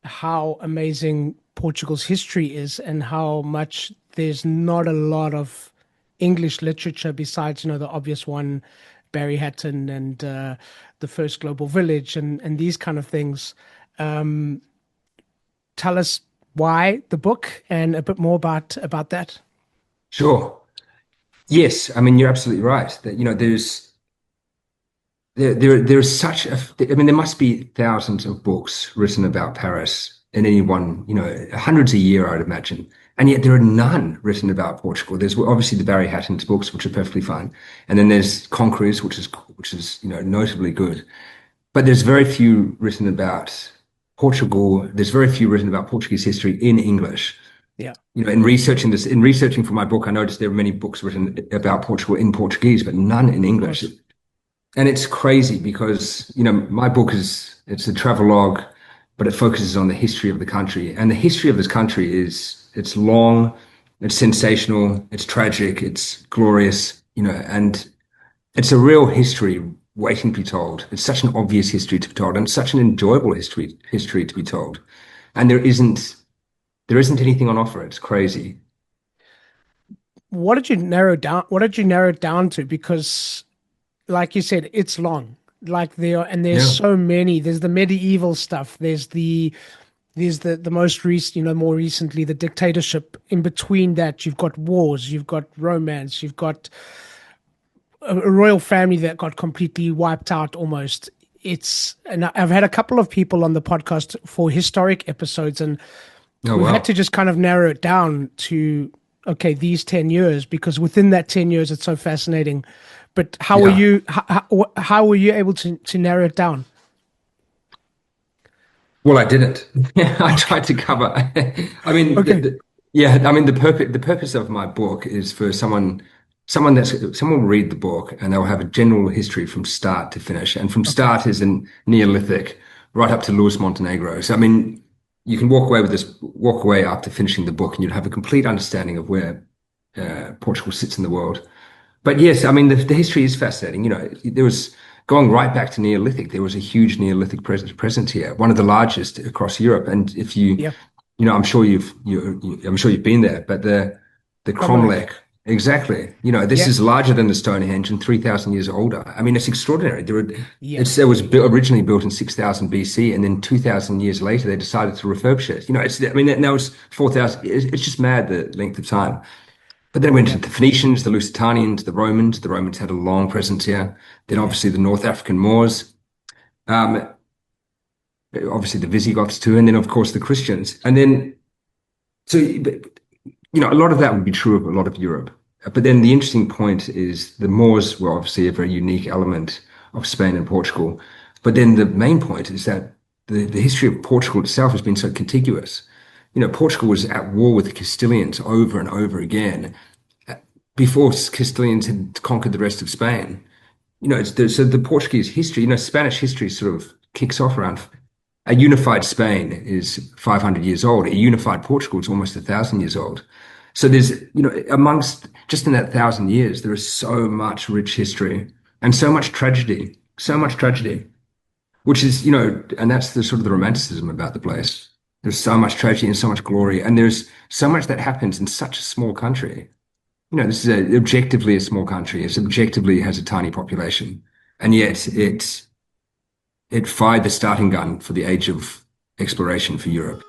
how amazing Portugal's history is and how much there's not a lot of English literature besides, the obvious one, Barry Hatton and the first global village and these kind of things. Um, Tell us why the book and a bit more about that. Sure. Yes, I mean you're absolutely right that there's such a I mean there must be thousands of books written about Paris in any one, hundreds a year I'd imagine. And yet there are none written about Portugal. There's obviously the Barry Hatton's books, which are perfectly fine. And then there's Conquerors, which is notably good. But there's very few written about Portugal. There's very few written about Portuguese history in English. Yeah. In researching for my book, I noticed there are many books written about Portugal in Portuguese, but none in Of English. course. And it's crazy because, my book it's a travelogue, but it focuses on the history of the country. And the history of this country it's long, it's sensational, it's tragic, it's glorious, and it's a real history waiting to be told. It's such an obvious history to be told, and such an enjoyable history to be told. And there isn't anything on offer. It's crazy. What did you narrow down? What did you narrow it down to? Because, like you said, it's long. Like there's Yeah. so many. There's the medieval stuff. There's the most recent, more recently, the dictatorship. In between that, you've got wars, you've got romance, you've got a royal family that got completely wiped out almost. And I've had a couple of people on the podcast for historic episodes, and Oh, we've had to wow. just kind of narrow it down to, okay, these 10 years, because within that 10 years, it's so fascinating. But how were Yeah. you, how were you able to narrow it down? Well, I didn't. I Okay. tried to cover. I mean, Okay. yeah. I mean, the purpose of my book is for someone will read the book and they'll have a general history from start to finish, and from Okay. start is in Neolithic right up to Luis Montenegro. So, I mean, you can walk away after finishing the book, and you'll have a complete understanding of where Portugal sits in the world. But yes, I mean, the history is fascinating. There was going right back to Neolithic. There was a huge Neolithic presence here, one of the largest across Europe. And if Yeah. I'm sure I'm sure you've been there. But the Cromlech. cromlech, exactly. This Yeah. is larger than the Stonehenge and 3,000 years older. I mean, it's extraordinary. Yeah. It was originally built in 6,000 BC, and then 2,000 years later they decided to refurbish it. I mean, now it's 4,000. It's just mad the length of time. But then it went Yeah. to the Phoenicians, the Lusitanians, the Romans. The Romans had a long presence here. Then Yeah. obviously the North African Moors, um, obviously the Visigoths too, and then of course the Christians. And then a lot of that would be true of a lot of Europe. But then the interesting point is the Moors were obviously a very unique element of Spain and Portugal. But then the main point is that the history of Portugal itself has been so contiguous. Portugal was at war with the Castilians over and over again before Castilians had conquered the rest of Spain. So the Portuguese history, Spanish history sort of kicks off around a unified Spain is 500 years old. A unified Portugal is almost 1,000 years old. So there's, amongst just in that 1,000 years, there is so much rich history and so much tragedy, which is, and that's the sort of the romanticism about the place. There's so much tragedy and so much glory, and there's so much that happens in such a small country. This is objectively a small country. It objectively has a tiny population, and yet it fired the starting gun for the age of exploration for Europe.